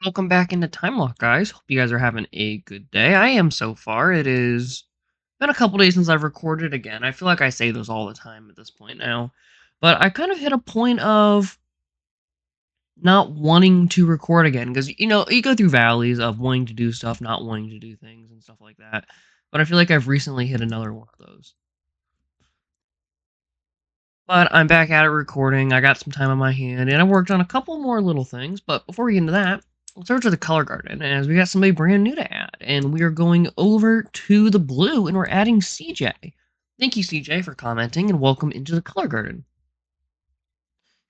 Welcome back into Timelocke, guys. Hope you guys are having a good day. I am so far. It is been a couple days since I've recorded again. I feel like I say this all the time at this point now. But I kind of hit a point of not wanting to record again because you go through valleys of wanting to do stuff, not wanting to do things and stuff like that. But I feel like I've recently hit another one of those. But I'm back at it recording. I got some time on my hand, and I worked on a couple more little things. But before we get into that, let's over to the color garden, as we got somebody brand new to add. And we are going over to the blue, and we're adding CJ. Thank you, CJ, for commenting, and welcome into the color garden.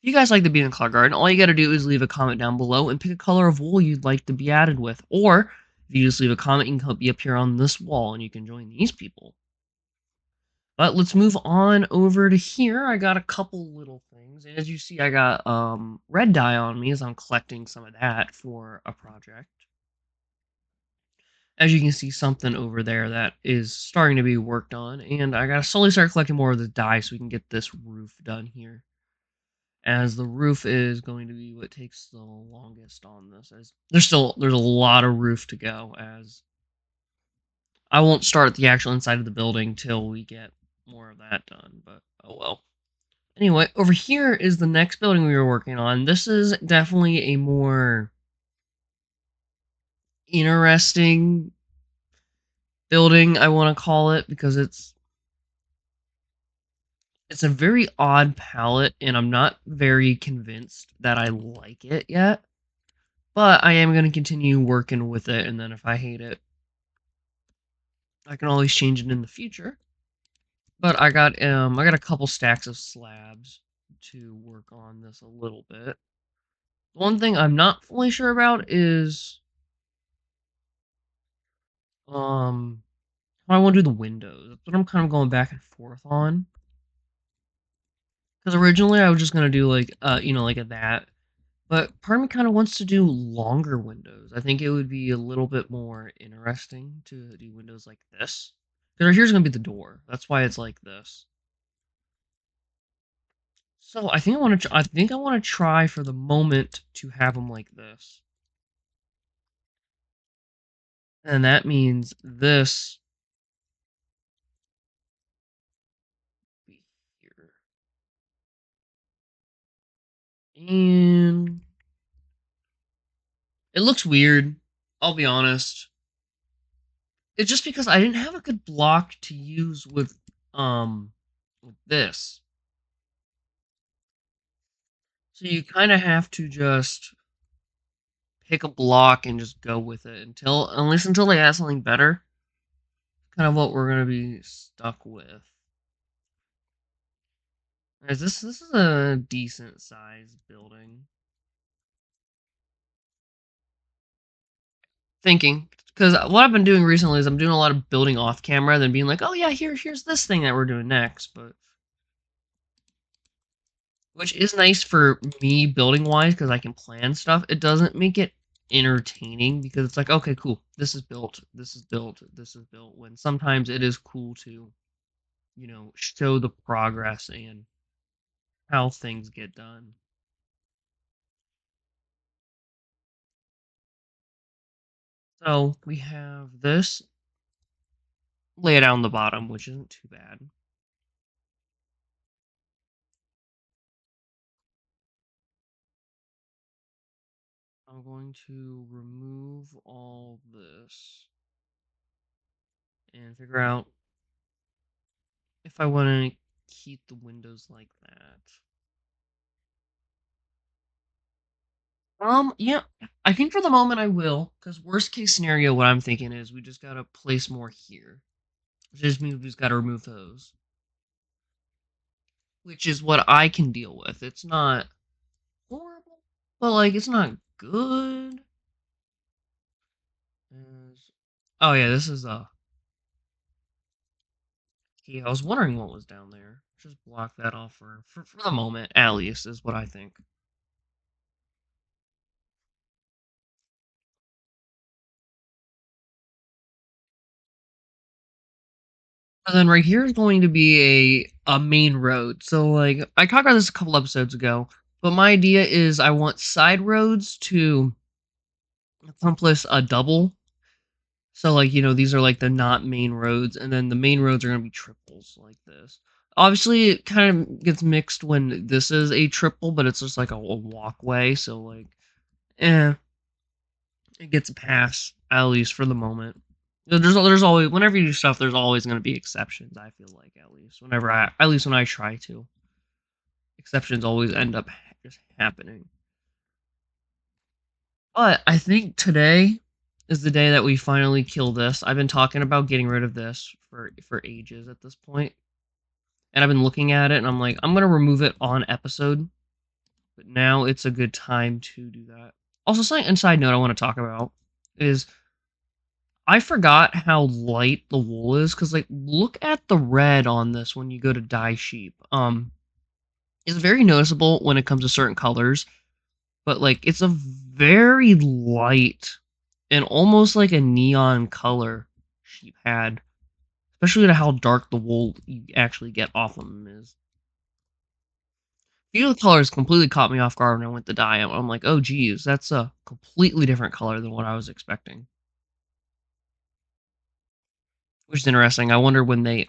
If you guys like to be in the color garden, all you got to do is leave a comment down below and pick a color of wool you'd like to be added with. Or, if you just leave a comment, you can be up here on this wall, and you can join these people. But let's move on over to here. I got a couple little things. As you see, I got red dye on me as I'm collecting some of that for a project. As you can see, something over there that is starting to be worked on. And I gotta slowly start collecting more of the dye so we can get this roof done here. As the roof is going to be what takes the longest on this. As there's a lot of roof to go, as I won't start the actual inside of the building till we get more of that done, but oh well. Anyway, over here is the next building we were working on. This is definitely a more interesting building, I want to call it, because it's a very odd palette, and I'm not very convinced that I like it yet. But I am going to continue working with it, and then if I hate it, I can always change it in the future. But I got a couple stacks of slabs to work on this a little bit. One thing I'm not fully sure about is how I want to do the windows. That's what I'm kind of going back and forth on. Because originally I was just gonna do like like a that, but part of me kind of wants to do longer windows. I think it would be a little bit more interesting to do windows like this. Because right here's gonna be the door. That's why it's like this. So I think I want to try for the moment to have them like this. And that means this be here. And it looks weird, I'll be honest. It's just because I didn't have a good block to use with this. So you kind of have to just pick a block and just go with it at least until they add something better. Kind of what we're gonna be stuck with. As this is a decent sized building. Thinking, because what I've been doing recently is I'm doing a lot of building off camera, then being like, oh yeah, here's this thing that we're doing next, but which is nice for me building wise because I can plan stuff. It doesn't make it entertaining because it's like, okay, cool, this is built, this is built, this is built. When sometimes it is cool to, show the progress and how things get done. So we have this laid out on the bottom, which isn't too bad. I'm going to remove all this and figure out if I want to keep the windows like that. Yeah, I think for the moment I will, because worst case scenario, what I'm thinking is we just gotta place more here. Which just means we just gotta remove those. Which is what I can deal with. It's not horrible, but like, it's not good. Oh yeah, this is key. I was wondering what was down there. Just block that off for the moment, at least, is what I think. And then right here is going to be a main road. So like I talked about this a couple episodes ago, but my idea is I want side roads to accomplish a double. So, like, these are like the not main roads, and then the main roads are going to be triples like this. Obviously, it kind of gets mixed when this is a triple, but it's just like a walkway. So, like, eh, it gets a pass, at least for the moment. There's always, whenever you do stuff, there's always going to be exceptions, I feel like, at least when I try to. Exceptions always end up just happening. But I think today is the day that we finally kill this. I've been talking about getting rid of this for ages at this point, and I've been looking at it, and I'm like, I'm gonna remove it on episode, but now it's a good time to do that. Also, something inside note I want to talk about is I forgot how light the wool is, because like look at the red on this when you go to dye sheep. It's very noticeable when it comes to certain colors, but like it's a very light and almost like a neon color sheep had, especially to how dark the wool you actually get off of them is. The colors completely caught me off guard when I went to dye them. I'm like, oh geez, that's a completely different color than what I was expecting. Which is interesting. I wonder when they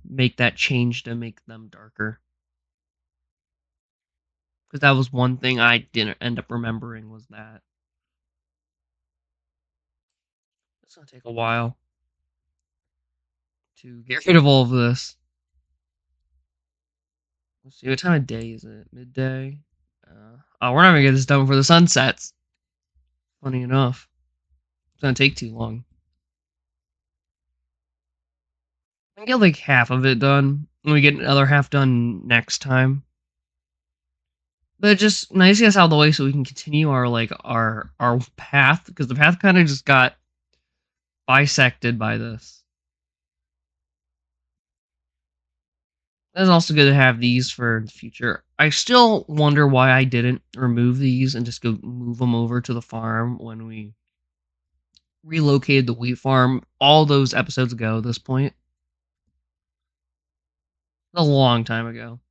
make that change to make them darker. Because that was one thing I didn't end up remembering was that. It's gonna take a while to get rid of all of this. Let's see, what time of day is it? Midday? Oh, we're not gonna get this done before the sun sets. Funny enough. It's gonna take too long. I can get like half of it done. And we get another half done next time. But it's just nice to get us out of the way so we can continue our path, because the path kind of just got bisected by this. It's also good to have these for the future. I still wonder why I didn't remove these and just go move them over to the farm when we relocated the wheat farm all those episodes ago at this point. A long time ago.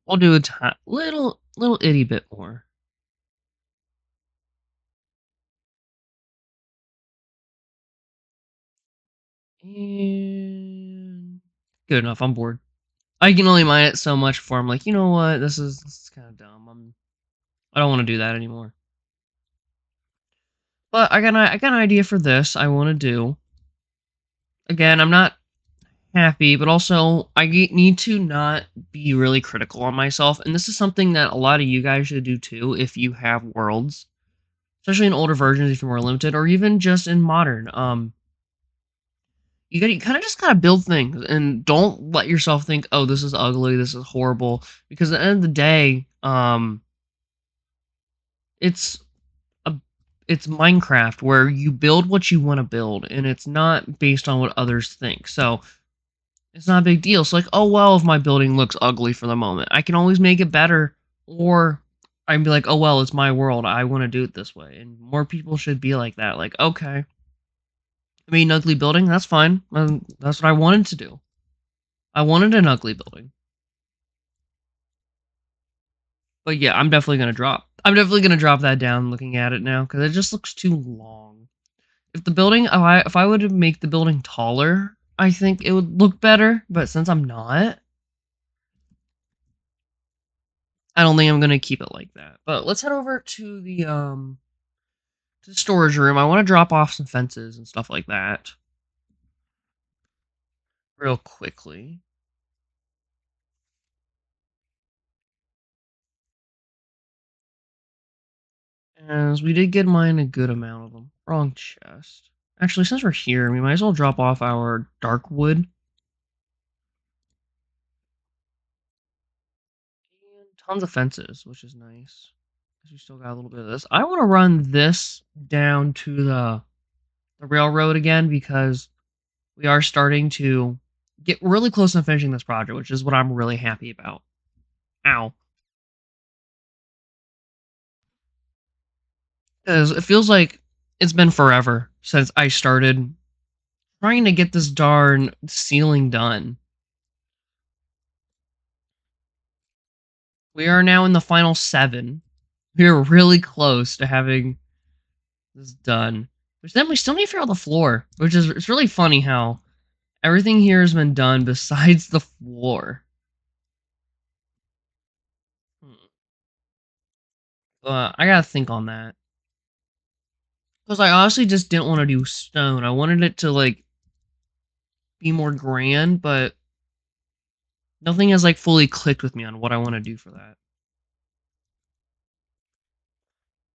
I'll do a little itty bit more. And good enough. I'm bored. I can only mine it so much before I'm like, you know what? This is kind of dumb. I don't want to do that anymore. But I got an idea for this. I want to do. Again, I'm not happy, but also need to not be really critical on myself. And this is something that a lot of you guys should do too if you have worlds, especially in older versions if you're more limited, or even just in modern. You kind of just gotta build things and don't let yourself think, oh, this is ugly, this is horrible, because at the end of the day, it's a it's Minecraft where you build what you want to build, and it's not based on what others think. So it's not a big deal. So like, oh well, if my building looks ugly for the moment, I can always make it better, or I'd be like, oh well, it's my world, I want to do it this way, and more people should be like that. Like, okay, I mean, ugly building, that's fine. That's what I wanted to do. I wanted an ugly building. But yeah, I'm definitely gonna drop that down looking at it now, because it just looks too long. If I would make the building taller, I think it would look better. But since I'm not, I don't think I'm gonna keep it like that. But let's head over to the storage room. I want to drop off some fences and stuff like that real quickly. As we did get mine a good amount of them. Wrong chest. Actually, since we're here, we might as well drop off our dark wood. And tons of fences, which is nice. We still got a little bit of this. I want to run this down to the railroad again, because we are starting to get really close to finishing this project, which is what I'm really happy about. Ow. Because it feels like it's been forever since I started trying to get this darn ceiling done. We are now in the final 7. We are really close to having this done. Which then we still need to figure out the floor, which is it's really funny how everything here has been done besides the floor. I gotta think on that. Because I honestly just didn't want to do stone. I wanted it to, like, be more grand, but nothing has, like, fully clicked with me on what I want to do for that.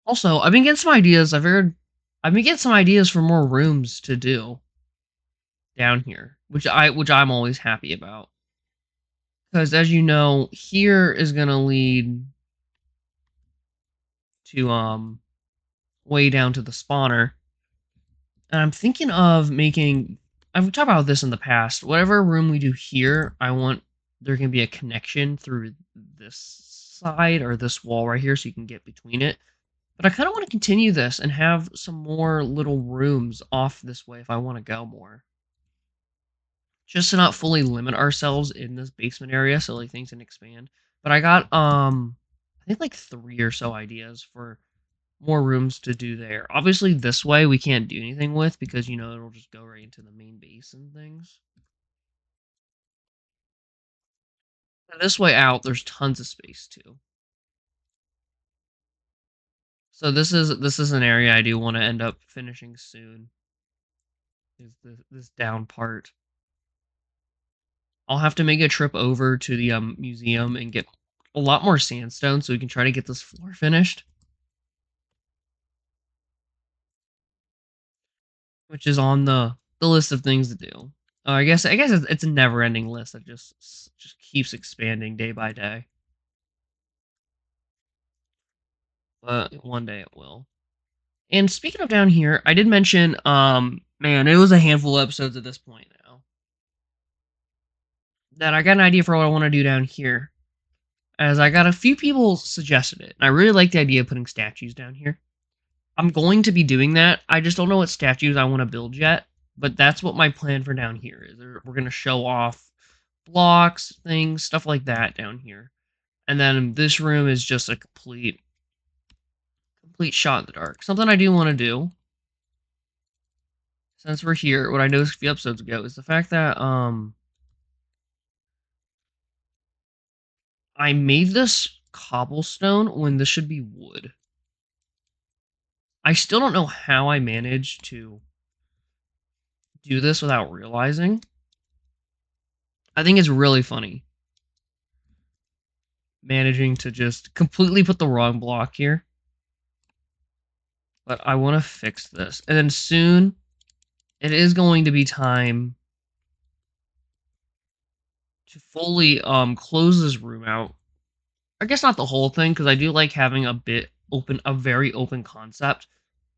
Also, I've been getting some ideas. I've been getting some ideas for more rooms to do down here, which I'm always happy about. Because as you know, here is gonna lead to way down to the spawner. And I'm thinking of making I've talked about this in the past. Whatever room we do here, I want there can be a connection through this side or this wall right here so you can get between it. But I kind of want to continue this and have some more little rooms off this way if I want to go more. Just to not fully limit ourselves in this basement area so like things can expand. But I got I think like 3 or so ideas for more rooms to do there. Obviously this way we can't do anything with because you know it'll just go right into the main base and things. And this way out there's tons of space too. So this is an area I do want to end up finishing soon. Is this down part. I'll have to make a trip over to the museum and get a lot more sandstone so we can try to get this floor finished, which is on the list of things to do. I guess it's a never-ending list that just keeps expanding day by day. But one day it will. And speaking of down here, I did mention man, it was a handful of episodes at this point now that I got an idea for what I want to do down here. As I got a few people suggested it, and I really like the idea of putting statues down here. I'm going to be doing that. I just don't know what statues I want to build yet, but that's what my plan for down here is. We're going to show off blocks, things, stuff like that down here. And then this room is just a complete shot in the dark. Something I do want to do since we're here, what I noticed a few episodes ago is the fact that I made this cobblestone when this should be wood. I still don't know how I managed to do this without realizing. I think it's really funny managing to just completely put the wrong block here. But I want to fix this. And then soon, it is going to be time to fully close this room out. I guess not the whole thing, because I do like having a very open concept.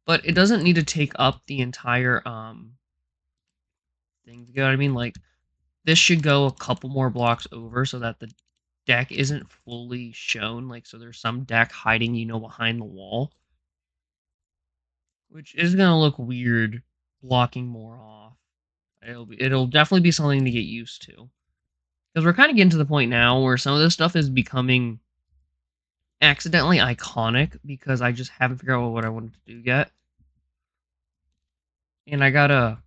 But it doesn't need to take up the entire thing. You know what I mean? Like, this should go a couple more blocks over so that the deck isn't fully shown. Like, so there's some deck hiding, behind the wall. Which is gonna look weird blocking more off. It'll definitely be something to get used to. Because we're kind of getting to the point now where some of this stuff is becoming accidentally iconic because I just haven't figured out what I wanted to do yet. And I gotta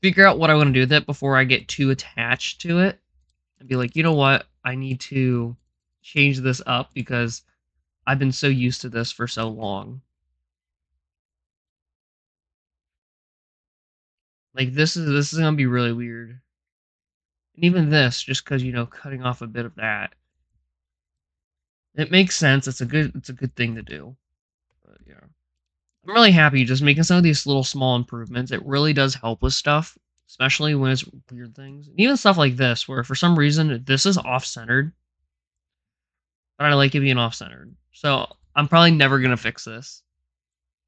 figure out what I want to do with it before I get too attached to it. And be like, you know what? I need to change this up because I've been so used to this for so long. Like this is gonna be really weird. And even this, just because cutting off a bit of that. It makes sense. It's a good thing to do. But yeah. I'm really happy just making some of these little small improvements. It really does help with stuff, especially when it's weird things. And even stuff like this, where for some reason this is off-centered, but I like it being off-centered. So I'm probably never gonna fix this.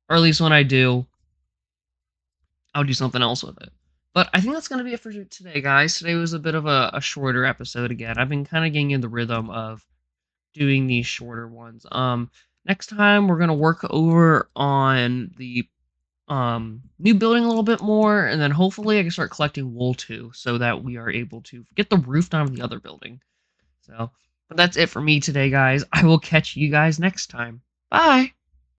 Or at least when I do, I'll do something else with it. But I think that's gonna be it for today, guys. Today was a bit of a shorter episode again. I've been kind of getting in the rhythm of doing these shorter ones. Next time we're gonna work over on the new building a little bit more, and then hopefully I can start collecting wool too, so that we are able to get the roof down of the other building. So But that's it for me today, guys. I will catch you guys next time. Bye!